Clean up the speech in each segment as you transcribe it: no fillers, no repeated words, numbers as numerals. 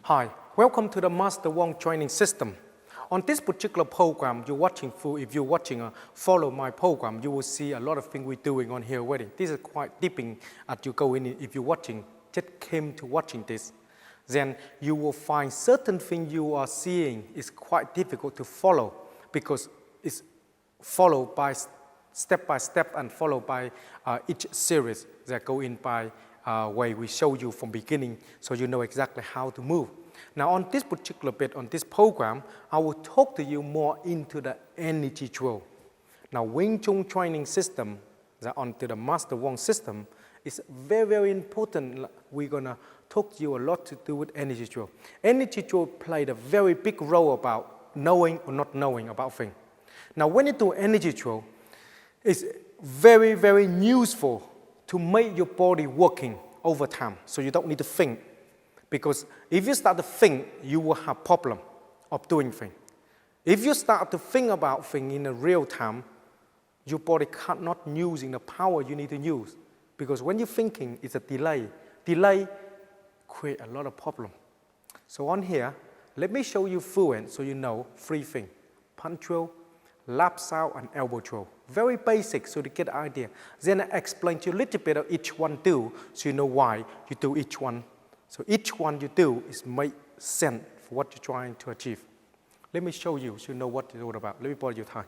Hi, welcome to the Master Wong training system. On this particular program you're watching through, if you're watching follow my program, you will see a lot of things we're doing on here already. This is quite deeping as you go in. If you're watching, just came to watching this, then you will find certain things you are seeing is quite difficult to follow because it's followed by step and followed by each series that go in by way we show you from beginning so you know exactly how to move. Now on this particular bit, on this program, I will talk to you more into the energy drill. Now Wing Chun training system, that onto the Master Wong system, is very, very important. We're going to talk to you a lot to do with energy drill. Energy drill played a very big role about knowing or not knowing about things. Now when you do energy drill, it's very, very useful to make your body working over time, so you don't need to think. Because if you start to think, you will have problem of doing things. If you start to think about things in a real time, your body cannot using the power you need to use. Because when you're thinking, it's a delay. Delay create a lot of problem. So on here, let me show you fluent so you know three things. Punch drill, laps out, and elbow drill. Very basic, so to get an idea. Then I explain to you a little bit of each one do, so you know why you do each one. So each one you do is make sense for what you're trying to achieve. Let me show you so you know what it's all about. Let me borrow your time.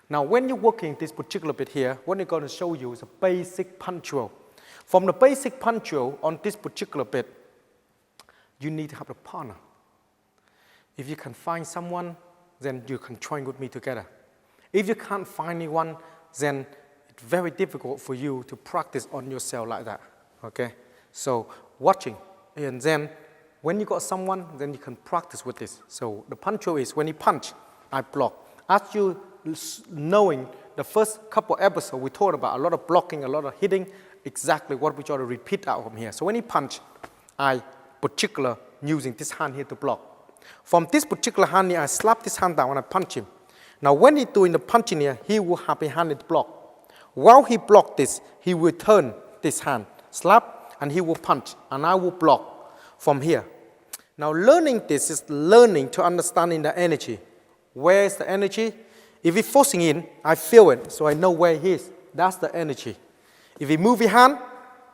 Now when you're working this particular bit here, what I'm going to show you is a basic punch drill. From the basic punch drill on this particular bit, you need to have a partner. If you can find someone, then you can train with me together. If you can't find anyone, then it's very difficult for you to practice on yourself like that, okay? So watching, and then when you got someone, then you can practice with this. So the punch drill is when you punch, I block. As you knowing the first couple episodes, we talked about a lot of blocking, a lot of hitting, exactly what we try to repeat out from here. So when you punch, I particular using this hand here to block. From this particular hand here, I slap this hand down and I punch him. Now when he's doing the punching here, he will have a handed block. While he blocked this, he will turn this hand, slap, and he will punch, and I will block from here. Now learning this is learning to understanding the energy. Where is the energy? If he's forcing in, I feel it, so I know where he is. That's the energy. If he move his hand,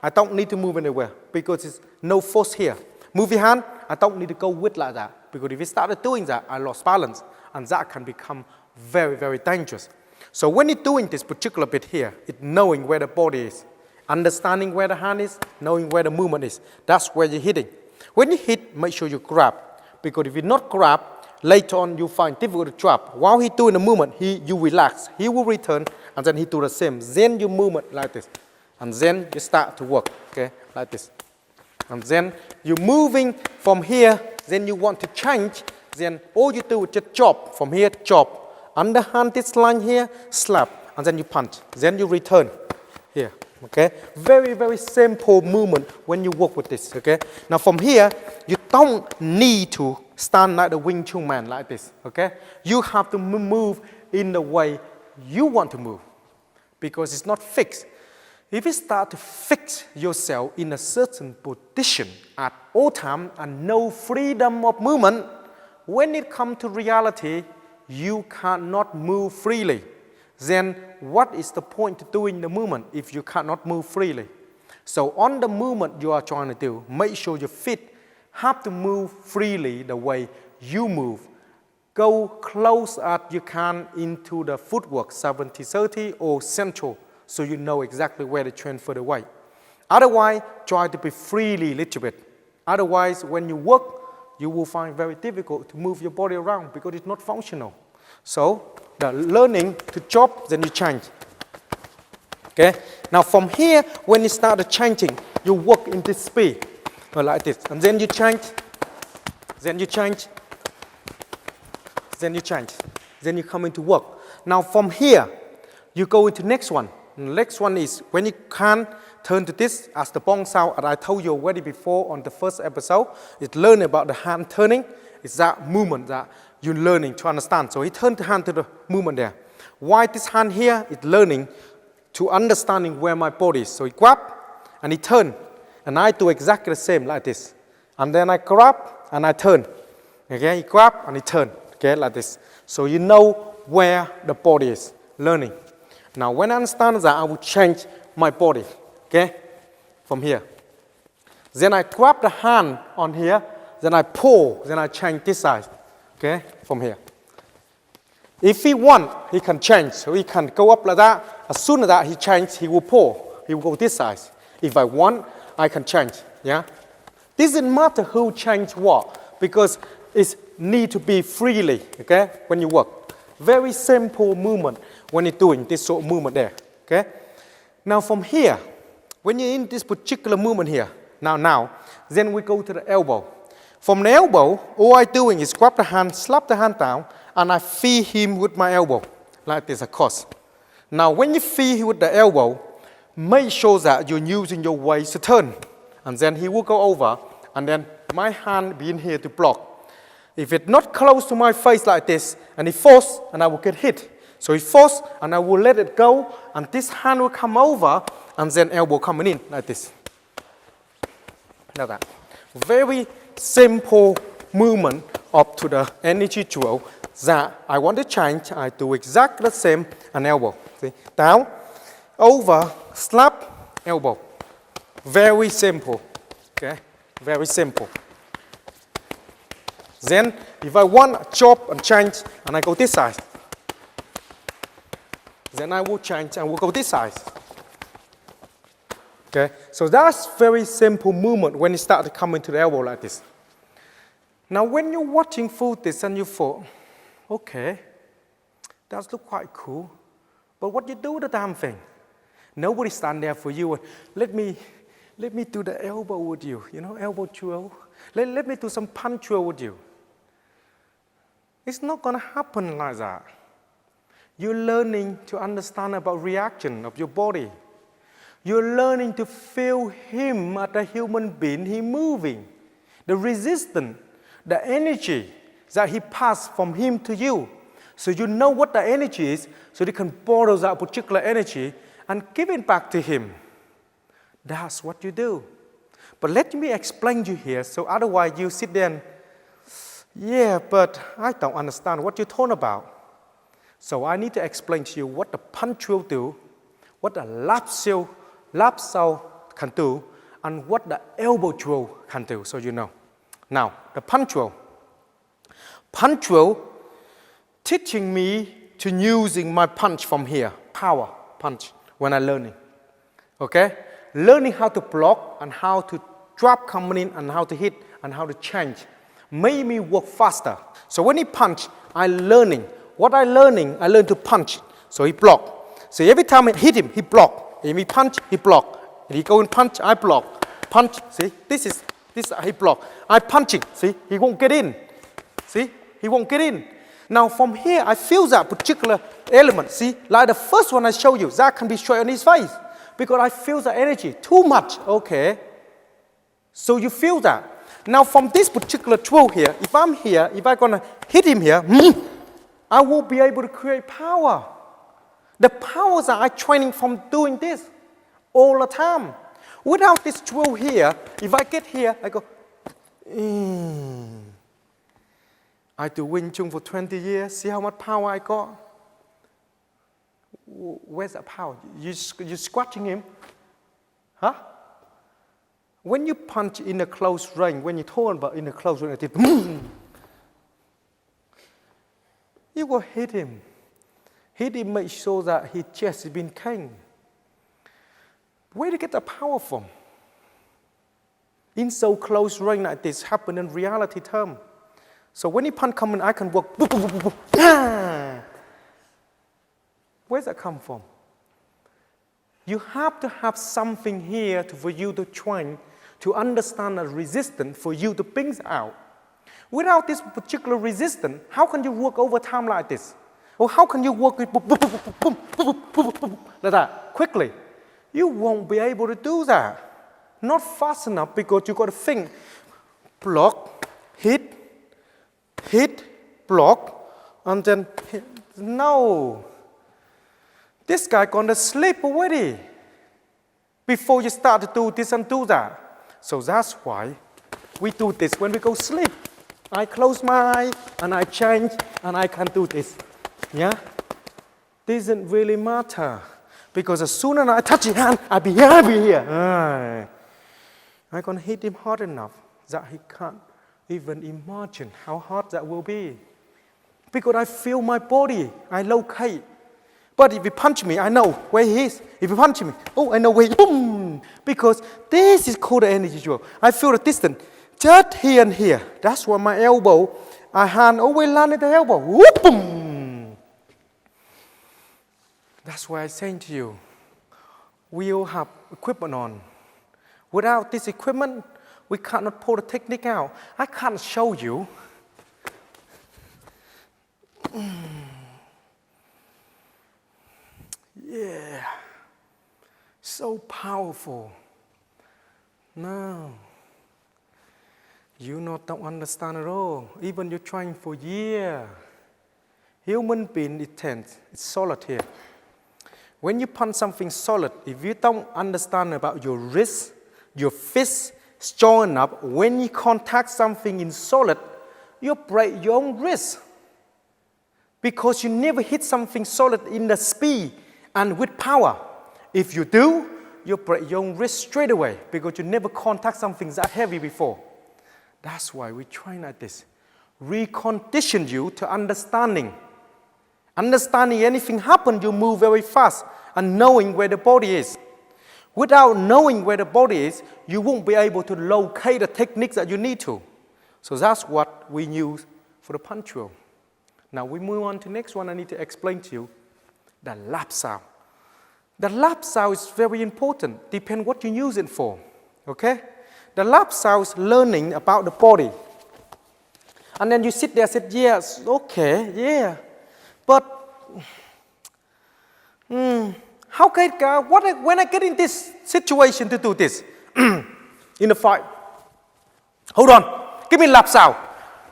I don't need to move anywhere because there's no force here. Move his hand, I don't need to go with like that because if he started doing that, I lost balance, and that can become very, very dangerous. So when you're doing this particular bit here, it's knowing where the body is, understanding where the hand is, knowing where the movement is. That's where you're hitting. When you hit, make sure you grab, because if you not grab, later on you find difficult to drop. While he's doing the movement, you relax. He will return, and then he do the same. Then you movement like this, and then you start to work, okay, like this. And then you're moving from here, then you want to change, then all you do is just chop, from here, chop. Underhand this line here, slap, and then you punch. Then you return here, okay? Very, very simple movement when you work with this, okay? Now from here, you don't need to stand like the Wing Chun man like this, okay? You have to move in the way you want to move because it's not fixed. If you start to fix yourself in a certain position at all time and no freedom of movement, when it comes to reality, you cannot move freely. Then what is the point to doing the movement if you cannot move freely? So on the movement you are trying to do, make sure your feet have to move freely the way you move. Go close as you can into the footwork, 70-30 or central, so you know exactly where to transfer the weight. Otherwise, try to be freely a little bit. Otherwise, when you work, you will find very difficult to move your body around because it's not functional. So, the learning to chop, then you change. Okay? Now from here, when you start changing, you work in this speed, like this. And then you change, then you change, then you change. Then you come into work. Now from here, you go into next one. And the next one is when you can turn to this as the bong sound, and I told you already before on the first episode, it's learn about the hand turning. It's that movement that you're learning to understand. So he turned the hand to the movement there. Why this hand here? It's learning to understanding where my body is. So he grab and he turn, and I do exactly the same like this. And then I grab and I turn. Okay, he grab and he turn. Okay, like this. So you know where the body is. Learning. Now when I understand that, I will change my body. Okay, from here. Then I grab the hand on here. Then I pull. Then I change this side. Okay, from here. If he want, he can change. So he can go up like that. As soon as that he change, he will pull. He will go this side. If I want, I can change. Yeah. This doesn't matter who change what, because it need to be freely. Okay, when you work. Very simple movement when you're doing this sort of movement there. Okay. Now from here, when you're in this particular movement here, now, then we go to the elbow. From the elbow, all I'm doing is grab the hand, slap the hand down, and I feed him with my elbow, like this, of course. Now, when you feed him with the elbow, make sure that you're using your waist to turn. And then he will go over, and then my hand be in here to block. If it's not close to my face like this, and he force, and I will get hit. So he force, and I will let it go, and this hand will come over, and then elbow coming in, like this. Like that. Very simple movement up to the energy drill that I want to change. I do exactly the same, an elbow. See? Down, over, slap, elbow. Very simple. Okay? Very simple. Then, if I want to chop and change, and I go this side, then I will change and will go this side. Okay? So that's very simple movement when you start to come into the elbow like this. Now, when you're watching through this and you thought, okay, that looks quite cool, but what you do the damn thing? Nobody stand there for you. Let me do the elbow with you, elbow drill. Let me do some punch drill with you. It's not going to happen like that. You're learning to understand about reaction of your body. You're learning to feel him as a human being, he moving. The resistance, the energy that he passed from him to you. So you know what the energy is, so you can borrow that particular energy and give it back to him. That's what you do. But let me explain to you here, so otherwise you sit there and, yeah, but I don't understand what you're talking about. So I need to explain to you what the punch will do, what the lap saw can do, and what the elbow drill can do, so you know. Now, the punch drill. Punch drill teaching me to using my punch from here, power punch, when I'm learning. Okay? Learning how to block and how to drop coming in and how to hit and how to change. Made me work faster. So when he punch, I'm learning. What I learning, I learn to punch. So he block. So every time I hit him, he block. If he punch, he block. If he go and punch, I block. Punch, see, this he block. I punching, see, he won't get in. See, he won't get in. Now from here, I feel that particular element, see, like the first one I show you, that can be straight on his face. Because I feel the energy, too much, okay. So you feel that. Now from this particular drill here, if I'm here, if I'm gonna hit him here, I will be able to create power. The powers that I'm training from doing this all the time. Without this drill here, if I get here, I go, I do Wing Chun for 20 years. See how much power I got? Where's that power? You scratching him? Huh? When you punch in a close range, when you're talking about in a close range, you will hit him. Hit him, make sure that his chest has been king. Where do you get the power from? In so close range like this happen in reality term. So when he punch come in, I can work. Where's that come from? You have to have something here for you to train, to understand the resistance for you to bring out. Without this particular resistance, how can you work over time like this? Or how can you work with like that quickly? You won't be able to do that. Not fast enough because you got to think, block, hit, block, and then hit. No. This guy gonna sleep already before you start to do this and do that. So that's why We do this when we go sleep. I close my eye and I change and I can do this. Yeah? Doesn't really matter. Because as soon as I touch his hand, I'll be here. I'm going to hit him hard enough that he can't even imagine how hard that will be. Because I feel my body, I locate. But if he punch me, I know where he is. If he punch me, I know where he is. Boom! Because this is called the energy drill. I feel the distance. Just here and here. That's why my elbow, my hand always land at the elbow. Whoop, boom! That's why I'm saying to you, we all have equipment on. Without this equipment, we cannot pull the technique out. I can't show you. Yeah. So powerful. No. You don't understand at all. Even you're trying for years. Human being is tense. It's solid here. When you punch something solid, if you don't understand about your wrist, your fist strong enough, when you contact something in solid, you break your own wrist. Because you never hit something solid in the speed and with power. If you do, you break your own wrist straight away because you never contact something that heavy before. That's why we train like this. Recondition you to understanding. Understanding anything happen, you move very fast and knowing where the body is. Without knowing where the body is, you won't be able to locate the techniques that you need to. So that's what we use for the punch drill. Now we move on to the next one. I need to explain to you the lap sound. The lap sound is very important. Depends what you use it for. Okay? The lap sound is learning about the body. And then you sit there and say, yes, okay, yeah. But how can when I get in this situation to do this? In a fight. Hold on. Give me lap sound.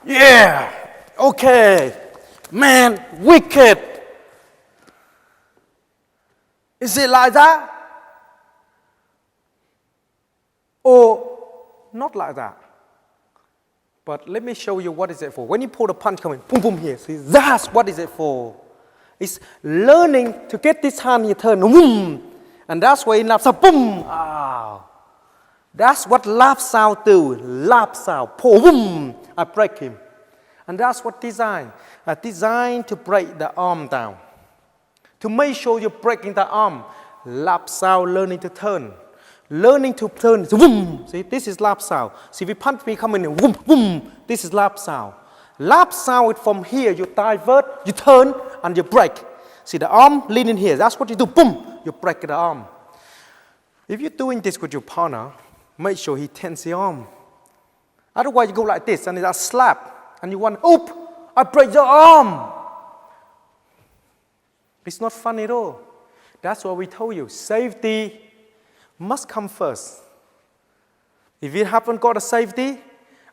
Yeah. Okay. Man, wicked. Is it like that? Or not like that? But let me show you what is it for. When you pull the punch coming, boom, boom here. See, that's what is it for. It's learning to get this hand here turn, boom. And that's why in lap sound, boom. Ah. That's what lap sound do. Lap sound, pull, boom. I break him. And that's what design. Designed to break the arm down. To make sure you're breaking the arm. Lap sound, learning to turn. Learning to turn, boom. See, this is lap sound. See, if you punch me coming in, boom, boom. This is lap sound. Lap sound is from here. You divert, you turn, and you break. See, the arm leaning here. That's what you do. Boom. You break the arm. If you're doing this with your partner, make sure he tense the arm. Otherwise, you go like this, and it's a slap. And you want, oop, I break your arm. It's not fun at all. That's why we told you, safety must come first. If you haven't got a safety,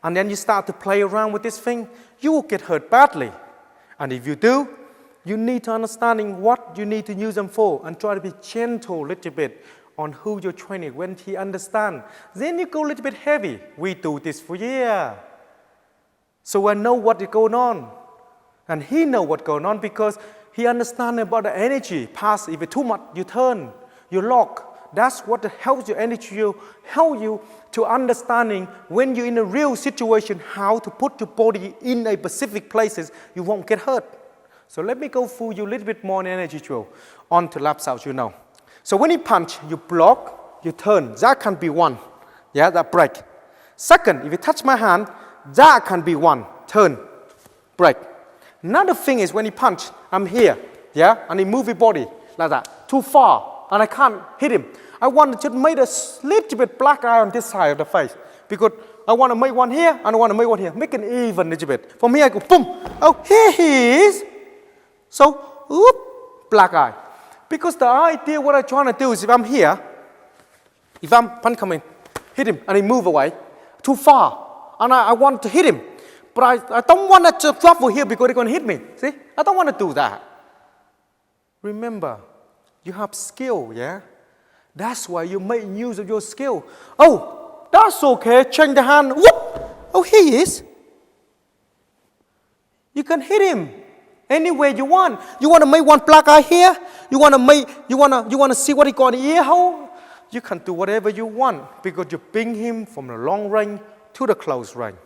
and then you start to play around with this thing, you will get hurt badly. And if you do, you need to understanding what you need to use them for and try to be gentle a little bit on who you're training. When he understands, then you go a little bit heavy. We do this for years. So I know what is going on. And he know what's going on because he understands about the energy. Pass, if it's too much, you turn, you lock. That's what helps your energy, help you to understanding when you're in a real situation, how to put your body in a specific places, you won't get hurt. So let me go through you a little bit more on energy drill. On to lap sound, you know. So when you punch, you block, you turn. That can be one. Yeah, that break. Second, if you touch my hand, that can be one. Turn, break. Another thing is when you punch, I'm here. Yeah, and you move your body like that. Too far, and I can't hit him. I want to just make a little bit black eye on this side of the face. Because I want to make one here, and I want to make one here. Make it even a little bit. From here I go, boom. Oh, here he is. So, whoop, black eye. Because the idea, what I'm trying to do is if I'm here, if I'm punch coming, hit him, and he move away, too far. And I want to hit him. But I don't want to travel here because they're going to hit me. See? I don't want to do that. Remember, you have skill, yeah? That's why you make use of your skill. Oh, that's okay. Change the hand. Whoop! Oh, here he is. You can hit him anywhere you want. You want to make one black eye here? You want to see what he got in the ear hole? You can do whatever you want because you bring him from the long range to the close range.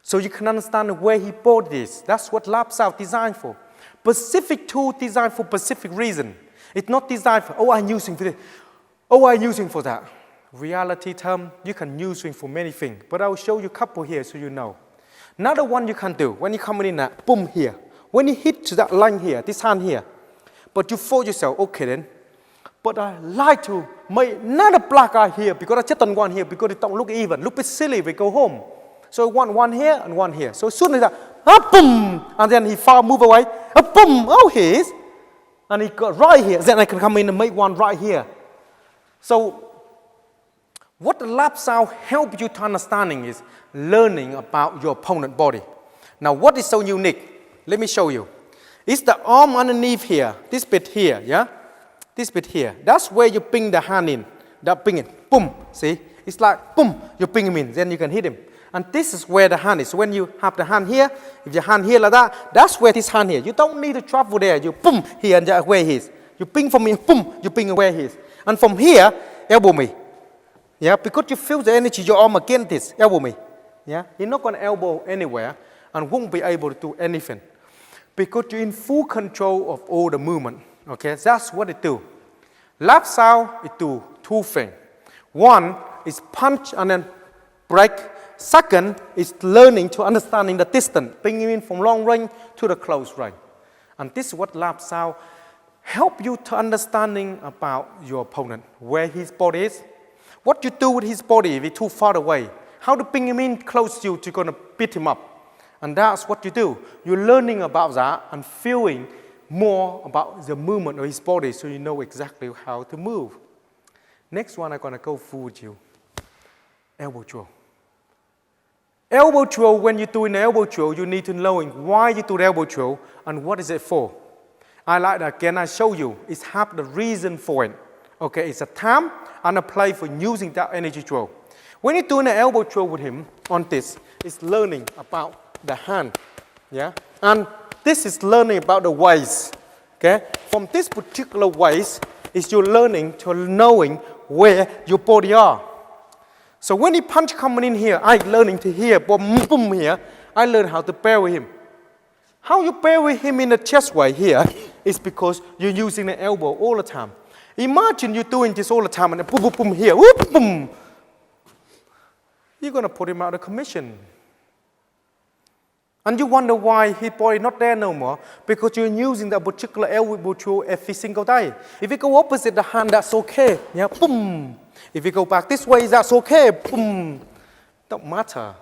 So you can understand where he bought this. That's what lab sound designed for. Specific tool designed for specific reason. It's not designed for, oh, I'm using for this. Oh, I'm using for that. Reality term, you can use it for many things. But I will show you a couple here so you know. Another one you can do, when you come in that, boom here. When you hit to that line here, this hand here. But you thought yourself, okay then. But I like to make another black eye here because I just don't want here because it don't look even. Look a bit silly if we go home. So I want one here and one here. So as soon as that, boom, and then he far move away, boom, oh, here he is. And he got right here. Then I can come in and make one right here. So what the lab sound help you to understanding is learning about your opponent's body. Now what is so unique? Let me show you. It's the arm underneath here, this bit here, yeah? This bit here. That's where you bring the hand in. That bring it, boom, see? It's like, boom, you bring him in, then you can hit him. And this is where the hand is. So when you have the hand here, if your hand here like that, that's where this hand here. You don't need to travel there. You boom, here and there where he is. You bring from me, boom, you bring where he is. And from here, elbow me. Yeah, because you feel the energy, your arm against this, elbow me. Yeah, you're not going to elbow anywhere and won't be able to do anything. Because you're in full control of all the movement. Okay, that's what it do. Lab sound, it do two things. One is punch and then break. Second is learning to understanding the distance, bringing in from long range to the close range. And this is what lab sound help you to understanding about your opponent, where his body is, what you do with his body if he's too far away, how to bring him in close to you to going to beat him up. And that's what you do. You're learning about that and feeling more about the movement of his body so you know exactly how to move. Next one I'm going to go through with you. Elbow throw. Elbow throw, when you're doing the elbow throw, you need to know why you do the elbow throw and what is it for. I like that again, I show you. It's have the reason for it. Okay, it's a time and a play for using that energy throw. When you're doing an elbow throw with him on this, it's learning about the hand. Yeah? And this is learning about the waist. Okay? From this particular waist, is you're learning to knowing where your body are. So when he punch coming in here, I learning to here, boom, boom here, I learn how to bear with him. How you bear with him in the chest way here is because you're using the elbow all the time. Imagine you're doing this all the time and then boom, boom, boom here, whoop, boom. You're going to put him out of commission. And you wonder why his body not there no more because you're using that particular elbow throw every single day. If you go opposite the hand, that's okay. Yeah, boom. If you go back this way, that's okay. Boom. Don't matter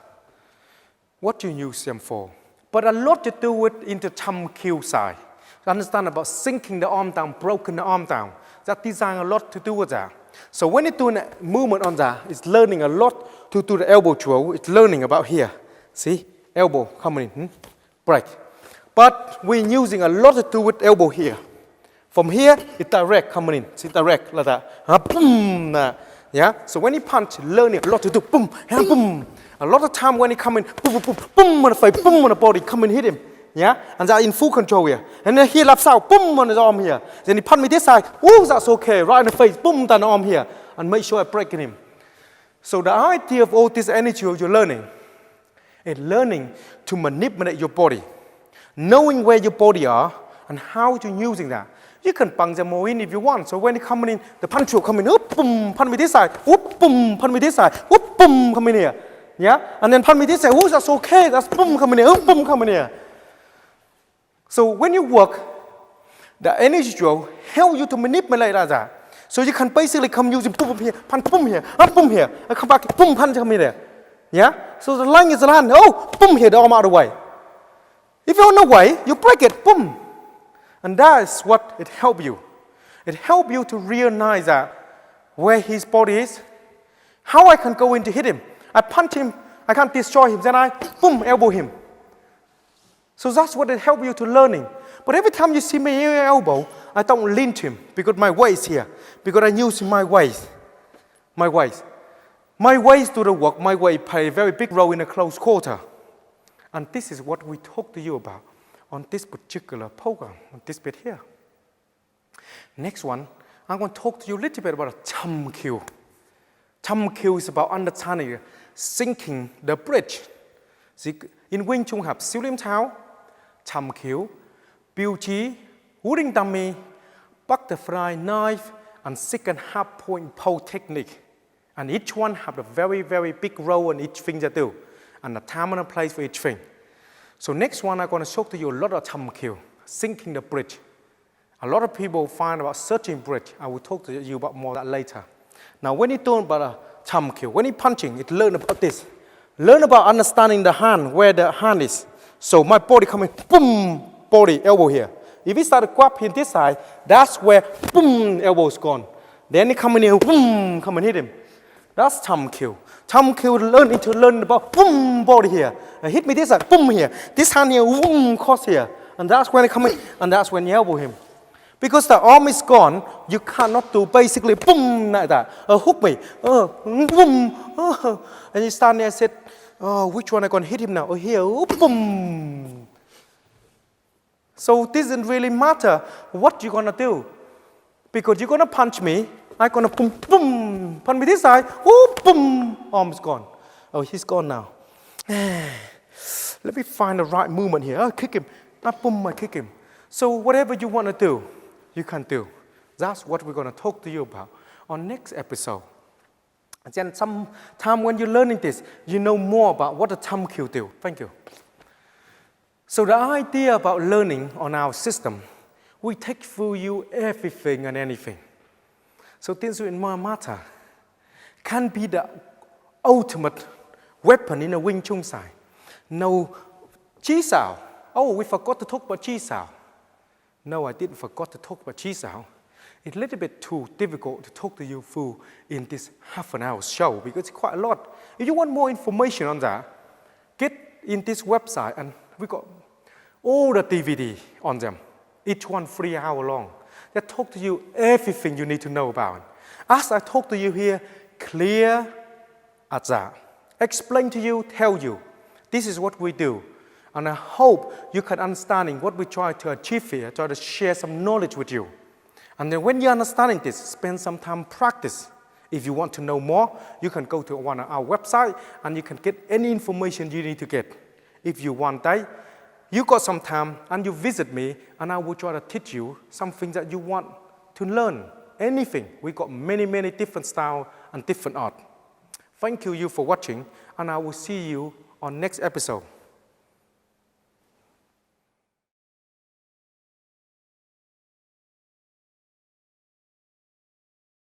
what you use them for. But a lot to do with into thumb kill side. To understand about sinking the arm down, broken the arm down. That design a lot to do with that. So when you're doing a movement on that, it's learning a lot to do the elbow throw. It's learning about here. See? Elbow coming in, break. But we're using a lot to do with elbow here. From here, it's direct coming in. See, direct like that. Boom. Yeah? So when you punch, learning a lot to do. Boom, boom. A lot of time when he come in, boom, boom, boom, boom on the face, boom on the body, come and hit him. Yeah? And they're in full control here. And then here, left side, boom on his arm here. Then he punch me this side, woo, that's okay. Right in the face, boom, down the arm here. And make sure I break him. So the idea of all this energy you're learning is learning to manipulate your body. Knowing where your body are and how you're using that. You can punch them more in if you want. So when you come in, the punch will come in, whoop, boom, punch me this side, whoop, boom, punch me this side, whoop, boom, come in here. Yeah? And then punch me this side, whoop, that's okay, that's boom, come in here, whoop, boom, come in here. So when you work, the energy drill help you to manipulate like that. So you can basically come using boom here, punch boom here, boom here, and come back, boom, punch come in there. Yeah? So the line is the line, oh, boom here, the arm out of the way. If you're on the way, you break it, boom. And that is what it helps you. It helps you to realize that where his body is, how I can go in to hit him. I punch him, I can't destroy him, then I, boom, elbow him. So that's what it helps you to learning. But every time you see me elbow, I don't lean to him because my waist here. Because I use my waist. My waist. My ways to the work, my way play a very big role in a close quarter. And this is what we talk to you about on this particular program, on this bit here. Next one, I'm going to talk to you a little bit about a Chum Kill. Chum Kill is about understanding, sinking the bridge. In Wing Chun have Siêu Liêm Tháo, Chum Kill, Biêu Chí, Wooden Dummy, Butterfly Knife, and second half-point pole technique. And each one have a very, very big role in each thing they do, and a time and a place for each thing. So next one, I'm going to show to you a lot of Chum Kill, sinking the bridge. A lot of people find about searching bridge. I will talk to you about more of that later. Now, when you're doing about a Chum Kill, when you're punching, you learn about this. Learn about understanding the hand, where the hand is. So my body coming, boom, body, elbow here. If we start to grab here this side, that's where, boom, elbow's gone. Then you come in here, boom, come and hit him. That's Chum Kill. Chum Kill learn about, boom, body here. And hit me this side, boom, here. This hand here, boom, cross here. And that's when I come in, and that's when you elbow him. Because the arm is gone, you cannot do basically, boom, like that. Hook me, boom, and you stand there and said, which one I going to hit him now? Here, boom. So it doesn't really matter what you're going to do. Because you're going to punch me, I'm going to boom, boom, punch me this side, boom, arm's gone. Oh, he's gone now. Let me find the right movement here. Kick him, boom, I kick him. So whatever you want to do, you can do. That's what we're going to talk to you about on next episode. And then sometime when you're learning this, you know more about what the Chum Kill do. Thank you. So the idea about learning on our system, we take through you everything and anything. So things in my matter can be the ultimate weapon in a Wing Chun side. No Chi Sao. Oh, we forgot to talk about Chi Sao. No, I didn't forget to talk about Chi Sao. It's a little bit too difficult to talk to you through in this half an hour show because it's quite a lot. If you want more information on that, get in this website and we got all the DVD on them. Each one 3 hours long. They talk to you everything you need to know about. As I talk to you here, clear as that. Explain to you, tell you. This is what we do. And I hope you can understand what we try to achieve here, try to share some knowledge with you. And then when you're understanding this, spend some time practice. If you want to know more, you can go to one of our website and you can get any information you need to get. If you want that, you got some time and you visit me and I will try to teach you something that you want to learn. Anything. We got many, many different styles and different art. Thank you for watching and I will see you on next episode.